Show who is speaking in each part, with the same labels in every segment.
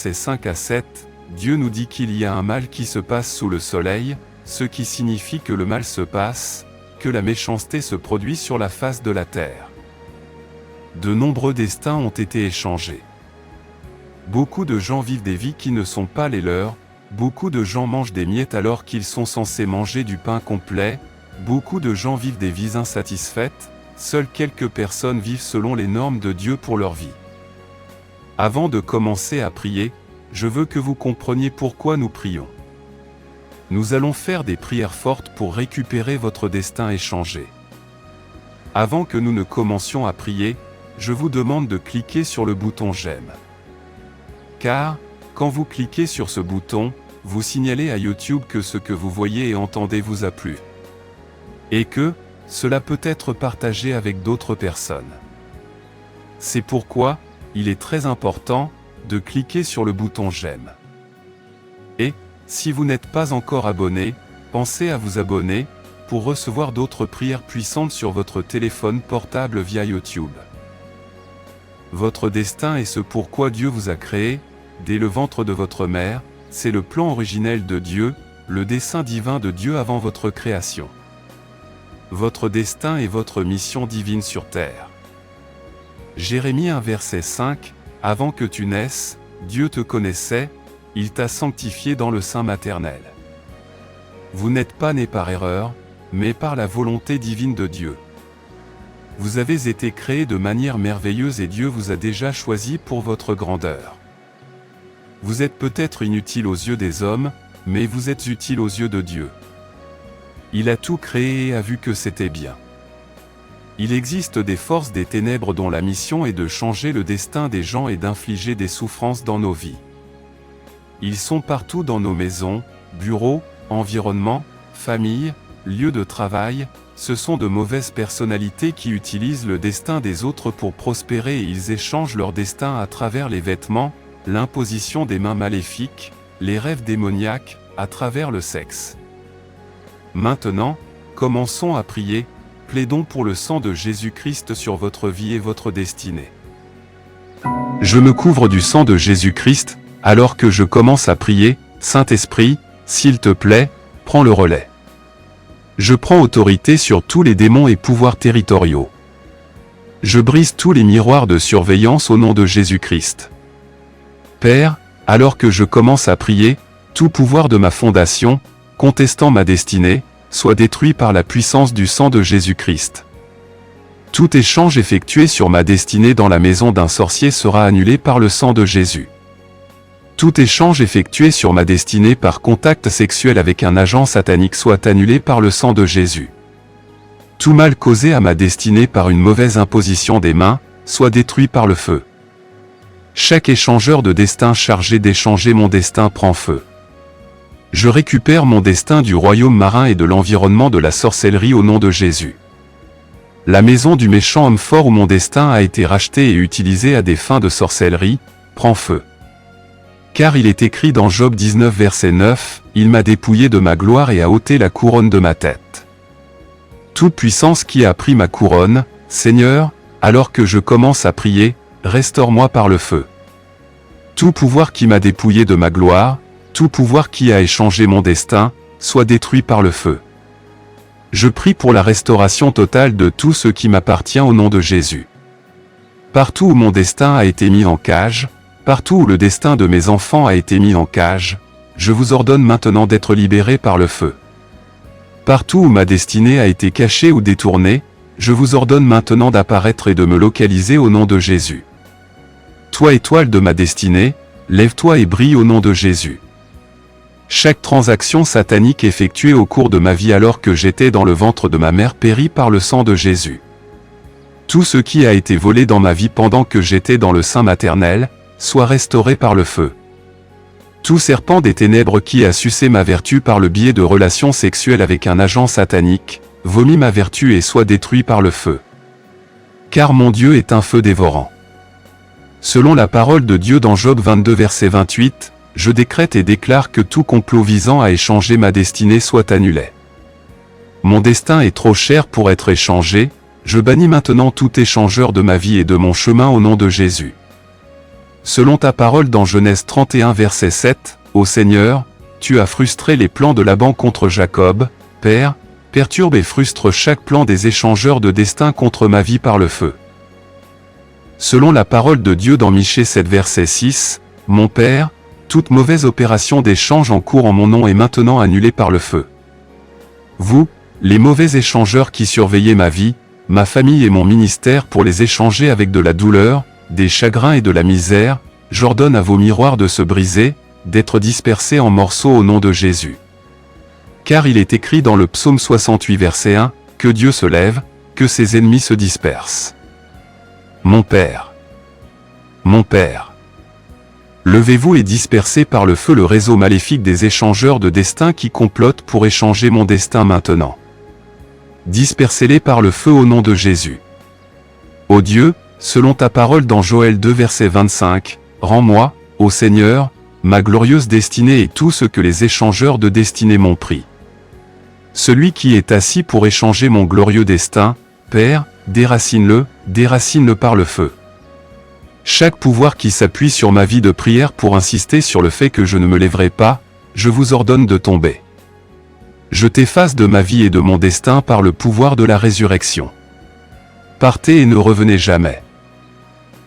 Speaker 1: versets 5 à 7, Dieu nous dit qu'il y a un mal qui se passe sous le soleil, ce qui signifie que le mal se passe, que la méchanceté se produit sur la face de la terre. De nombreux destins ont été échangés. Beaucoup de gens vivent des vies qui ne sont pas les leurs, beaucoup de gens mangent des miettes alors qu'ils sont censés manger du pain complet, beaucoup de gens vivent des vies insatisfaites, seules quelques personnes vivent selon les normes de Dieu pour leur vie. Avant de commencer à prier, je veux que vous compreniez pourquoi nous prions. Nous allons faire des prières fortes pour récupérer votre destin échangé. Avant que nous ne commencions à prier, je vous demande de cliquer sur le bouton j'aime. Car, quand vous cliquez sur ce bouton, vous signalez à YouTube que ce que vous voyez et entendez vous a plu. Et que, cela peut être partagé avec d'autres personnes. C'est pourquoi, il est très important, de cliquer sur le bouton j'aime. Et, si vous n'êtes pas encore abonné, pensez à vous abonner, pour recevoir d'autres prières puissantes sur votre téléphone portable via YouTube. Votre destin est ce pourquoi Dieu vous a créé, dès le ventre de votre mère, c'est le plan originel de Dieu, le dessein divin de Dieu avant votre création. Votre destin est votre mission divine sur terre. Jérémie 1 verset 5, « Avant que tu naisses, Dieu te connaissait, il t'a sanctifié dans le sein maternel. » Vous n'êtes pas né par erreur, mais par la volonté divine de Dieu. Vous avez été créé de manière merveilleuse et Dieu vous a déjà choisi pour votre grandeur. Vous êtes peut-être inutile aux yeux des hommes, mais vous êtes utile aux yeux de Dieu. Il a tout créé et a vu que c'était bien. Il existe des forces des ténèbres dont la mission est de changer le destin des gens et d'infliger des souffrances dans nos vies. Ils sont partout dans nos maisons, bureaux, environnements, familles, lieux de travail. Ce sont de mauvaises personnalités qui utilisent le destin des autres pour prospérer et ils échangent leur destin à travers les vêtements, l'imposition des mains maléfiques, les rêves démoniaques, à travers le sexe. Maintenant, commençons à prier, plaidons pour le sang de Jésus-Christ sur votre vie et votre destinée. Je me couvre du sang de Jésus-Christ, alors que je commence à prier, Saint-Esprit, s'il te plaît, prends le relais. Je prends autorité sur tous les démons et pouvoirs territoriaux. Je brise tous les miroirs de surveillance au nom de Jésus-Christ. Père, alors que je commence à prier, tout pouvoir de ma fondation, contestant ma destinée, soit détruit par la puissance du sang de Jésus-Christ. Tout échange effectué sur ma destinée dans la maison d'un sorcier sera annulé par le sang de Jésus. Tout échange effectué sur ma destinée par contact sexuel avec un agent satanique soit annulé par le sang de Jésus. Tout mal causé à ma destinée par une mauvaise imposition des mains, soit détruit par le feu. Chaque échangeur de destin chargé d'échanger mon destin prend feu. Je récupère mon destin du royaume marin et de l'environnement de la sorcellerie au nom de Jésus. La maison du méchant homme fort où mon destin a été racheté et utilisé à des fins de sorcellerie, prend feu. Car il est écrit dans Job 19 verset 9, « Il m'a dépouillé de ma gloire et a ôté la couronne de ma tête. » Toute puissance qui a pris ma couronne, Seigneur, alors que je commence à prier, restaure-moi par le feu. Tout pouvoir qui m'a dépouillé de ma gloire, tout pouvoir qui a échangé mon destin, soit détruit par le feu. Je prie pour la restauration totale de tout ce qui m'appartient au nom de Jésus. Partout où mon destin a été mis en cage, partout où le destin de mes enfants a été mis en cage, je vous ordonne maintenant d'être libérés par le feu. Partout où ma destinée a été cachée ou détournée, je vous ordonne maintenant d'apparaître et de me localiser au nom de Jésus. Toi étoile de ma destinée, lève-toi et brille au nom de Jésus. Chaque transaction satanique effectuée au cours de ma vie alors que j'étais dans le ventre de ma mère périt par le sang de Jésus. Tout ce qui a été volé dans ma vie pendant que j'étais dans le sein maternel, soit restauré par le feu. Tout serpent des ténèbres qui a sucé ma vertu par le biais de relations sexuelles avec un agent satanique, vomit ma vertu et soit détruit par le feu. Car mon Dieu est un feu dévorant. Selon la parole de Dieu dans Job 22 verset 28, je décrète et déclare que tout complot visant à échanger ma destinée soit annulé. Mon destin est trop cher pour être échangé, je bannis maintenant tout échangeur de ma vie et de mon chemin au nom de Jésus. selon ta parole dans Genèse 31 verset 7, Ô Seigneur, tu as frustré les plans de Laban contre Jacob, Père, perturbe et frustre chaque plan des échangeurs de destin contre ma vie par le feu. Selon la parole de Dieu dans Michée 7 verset 6, Mon Père, toute mauvaise opération d'échange en cours en mon nom est maintenant annulée par le feu. Vous, les mauvais échangeurs qui surveillez ma vie, ma famille et mon ministère pour les échanger avec de la douleur, des chagrins et de la misère, j'ordonne à vos miroirs de se briser, d'être dispersés en morceaux au nom de Jésus. Car il est écrit dans le psaume 68 verset 1, que Dieu se lève, que ses ennemis se dispersent. Mon Père, levez-vous et dispersez par le feu le réseau maléfique des échangeurs de destin qui complotent pour échanger mon destin maintenant. Dispersez-les par le feu au nom de Jésus. Ô Dieu, selon ta parole dans Joël 2 verset 25, rends-moi, ô Seigneur, ma glorieuse destinée et tout ce que les échangeurs de destinée m'ont pris. Celui qui est assis pour échanger mon glorieux destin, Père, déracine-le par le feu. Chaque pouvoir qui s'appuie sur ma vie de prière pour insister sur le fait que je ne me lèverai pas, je vous ordonne de tomber. Je t'efface de ma vie et de mon destin par le pouvoir de la résurrection. Partez et ne revenez jamais.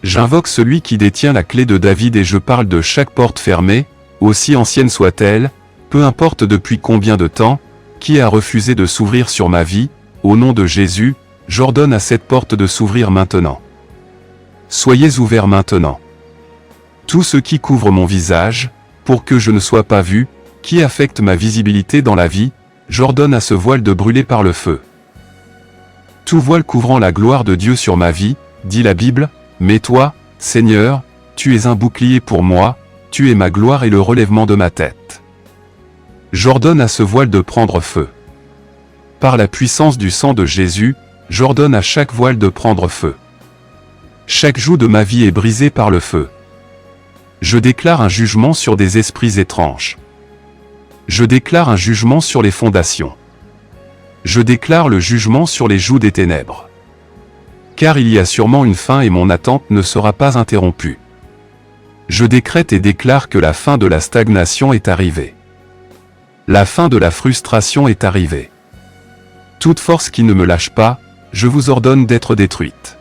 Speaker 1: J'invoque celui qui détient la clé de David et je parle de chaque porte fermée, aussi ancienne soit-elle, peu importe depuis combien de temps, qui a refusé de s'ouvrir sur ma vie, au nom de Jésus, j'ordonne à cette porte de s'ouvrir maintenant. Soyez ouverts maintenant. Tout ce qui couvre mon visage, pour que je ne sois pas vu, qui affecte ma visibilité dans la vie, j'ordonne à ce voile de brûler par le feu. Tout voile couvrant la gloire de Dieu sur ma vie, dit la Bible, mais toi, Seigneur, tu es un bouclier pour moi, tu es ma gloire et le relèvement de ma tête. J'ordonne à ce voile de prendre feu. Par la puissance du sang de Jésus, j'ordonne à chaque voile de prendre feu. Chaque joug de ma vie est brisé par le feu. Je déclare un jugement sur des esprits étranges. Je déclare un jugement sur les fondations. Je déclare le jugement sur les jougs des ténèbres. Car il y a sûrement une fin et mon attente ne sera pas interrompue. Je décrète et déclare que la fin de la stagnation est arrivée. La fin de la frustration est arrivée. Toute force qui ne me lâche pas, je vous ordonne d'être détruite.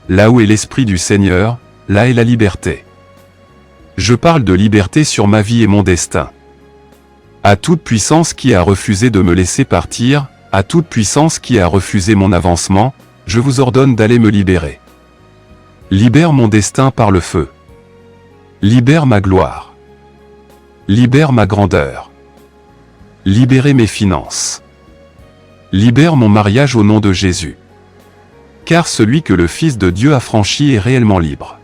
Speaker 1: Là où est l'Esprit du Seigneur, là est la liberté. Je parle de liberté sur ma vie et mon destin. À toute puissance qui a refusé de me laisser partir, à toute puissance qui a refusé mon avancement, je vous ordonne d'aller me libérer. Libère mon destin par le feu. Libère ma gloire. Libère ma grandeur. Libérez mes finances. Libère mon mariage au nom de Jésus. Car celui que le Fils de Dieu a franchi est réellement libre.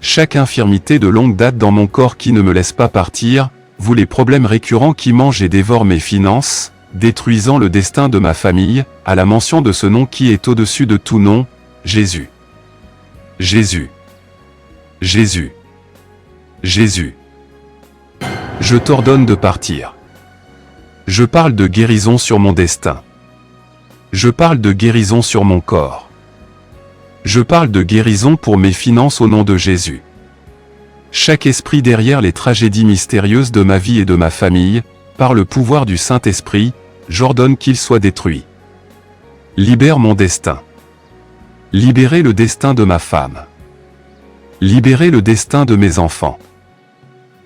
Speaker 1: Chaque infirmité de longue date dans mon corps qui ne me laisse pas partir, vous les problèmes récurrents qui mangent et dévorent mes finances, détruisant le destin de ma famille, à la mention de ce nom qui est au-dessus de tout nom, Jésus. Jésus. Jésus. Jésus. Je t'ordonne de partir. Je parle de guérison sur mon destin. Je parle de guérison sur mon corps. Je parle de guérison pour mes finances au nom de Jésus. Chaque esprit derrière les tragédies mystérieuses de ma vie et de ma famille, par le pouvoir du Saint-Esprit, j'ordonne qu'il soit détruit. Libère mon destin. Libérez le destin de ma femme. Libérez le destin de mes enfants.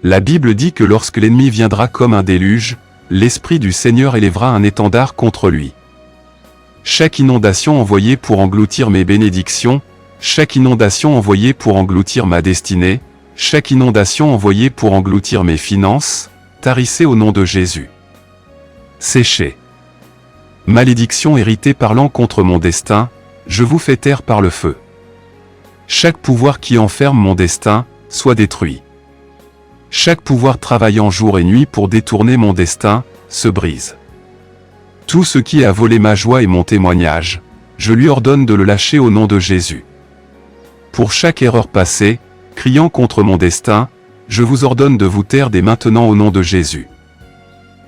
Speaker 1: La Bible dit que lorsque l'ennemi viendra comme un déluge, l'Esprit du Seigneur élèvera un étendard contre lui. Chaque inondation envoyée pour engloutir mes bénédictions, chaque inondation envoyée pour engloutir ma destinée, chaque inondation envoyée pour engloutir mes finances, tarissez au nom de Jésus. Séchez. Malédiction héritée parlant contre mon destin, je vous fais taire par le feu. Chaque pouvoir qui enferme mon destin, soit détruit. Chaque pouvoir travaillant jour et nuit pour détourner mon destin, se brise. Tout ce qui a volé ma joie et mon témoignage, je lui ordonne de le lâcher au nom de Jésus. Pour chaque erreur passée, criant contre mon destin, je vous ordonne de vous taire dès maintenant au nom de Jésus.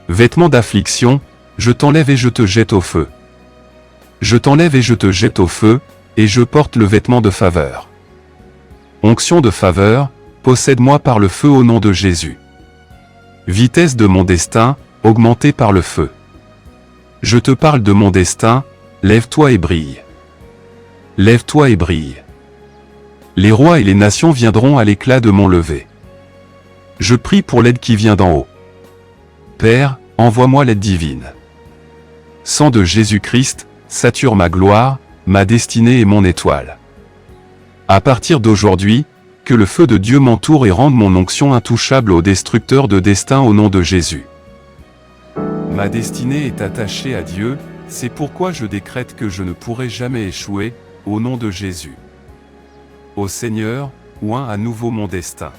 Speaker 1: Vêtements d'affliction, je t'enlève et je te jette au feu. Je t'enlève et je te jette au feu, et je porte le vêtement de faveur. Onction de faveur, possède-moi par le feu au nom de Jésus. Vitesse de mon destin, augmentée par le feu. Je te parle de mon destin, lève-toi et brille. Lève-toi et brille. Les rois et les nations viendront à l'éclat de mon lever. Je prie pour l'aide qui vient d'en haut. Père, envoie-moi l'aide divine. Sang de Jésus-Christ, sature ma gloire, ma destinée et mon étoile. À partir d'aujourd'hui, que le feu de Dieu m'entoure et rende mon onction intouchable au destructeur de destin au nom de Jésus. Ma destinée est attachée à Dieu, c'est pourquoi je décrète que je ne pourrai jamais échouer, au nom de Jésus. Ô Seigneur, oins à nouveau mon destin.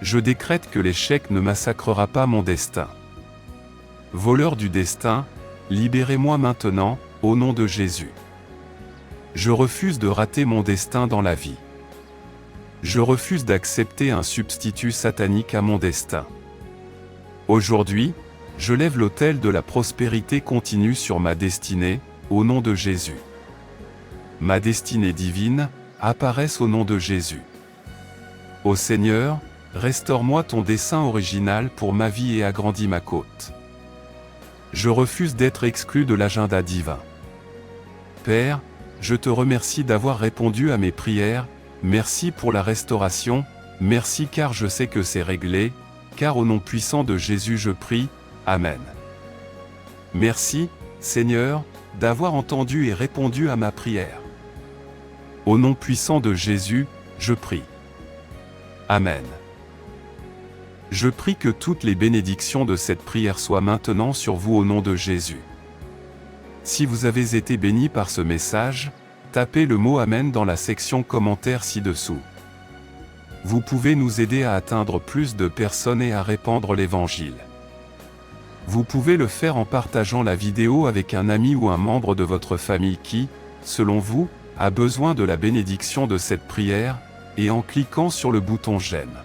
Speaker 1: Je décrète que l'échec ne massacrera pas mon destin. Voleur du destin, libérez-moi maintenant, au nom de Jésus. Je refuse de rater mon destin dans la vie. Je refuse d'accepter un substitut satanique à mon destin. Aujourd'hui, je lève l'autel de la prospérité continue sur ma destinée, au nom de Jésus. Ma destinée divine, apparaisse au nom de Jésus. Ô Seigneur, restaure-moi ton dessein original pour ma vie et agrandis ma côte. Je refuse d'être exclu de l'agenda divin. Père, je te remercie d'avoir répondu à mes prières, merci pour la restauration, merci car je sais que c'est réglé, car au nom puissant de Jésus je prie, Amen. Merci, Seigneur, d'avoir entendu et répondu à ma prière. Au nom puissant de Jésus, je prie. Amen. Je prie que toutes les bénédictions de cette prière soient maintenant sur vous au nom de Jésus. Si vous avez été béni par ce message, tapez le mot Amen dans la section commentaires ci-dessous. Vous pouvez nous aider à atteindre plus de personnes et à répandre l'Évangile. Vous pouvez le faire en partageant la vidéo avec un ami ou un membre de votre famille qui, selon vous, a besoin de la bénédiction de cette prière, et en cliquant sur le bouton j'aime.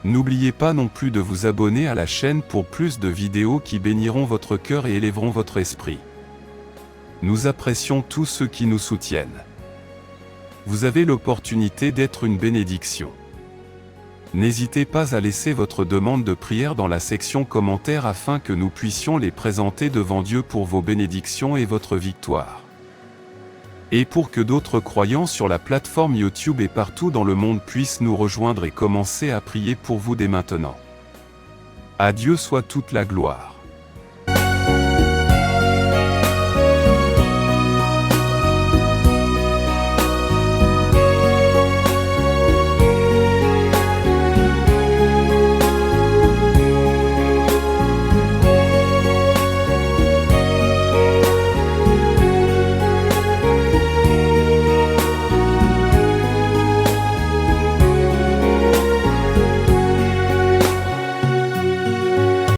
Speaker 1: N'oubliez pas non plus de vous abonner à la chaîne pour plus de vidéos qui béniront votre cœur et élèveront votre esprit. Nous apprécions tous ceux qui nous soutiennent. Vous avez l'opportunité d'être une bénédiction. N'hésitez pas à laisser votre demande de prière dans la section commentaires afin que nous puissions les présenter devant Dieu pour vos bénédictions et votre victoire. Et pour que d'autres croyants sur la plateforme YouTube et partout dans le monde puissent nous rejoindre et commencer à prier pour vous dès maintenant. À Dieu soit toute la gloire.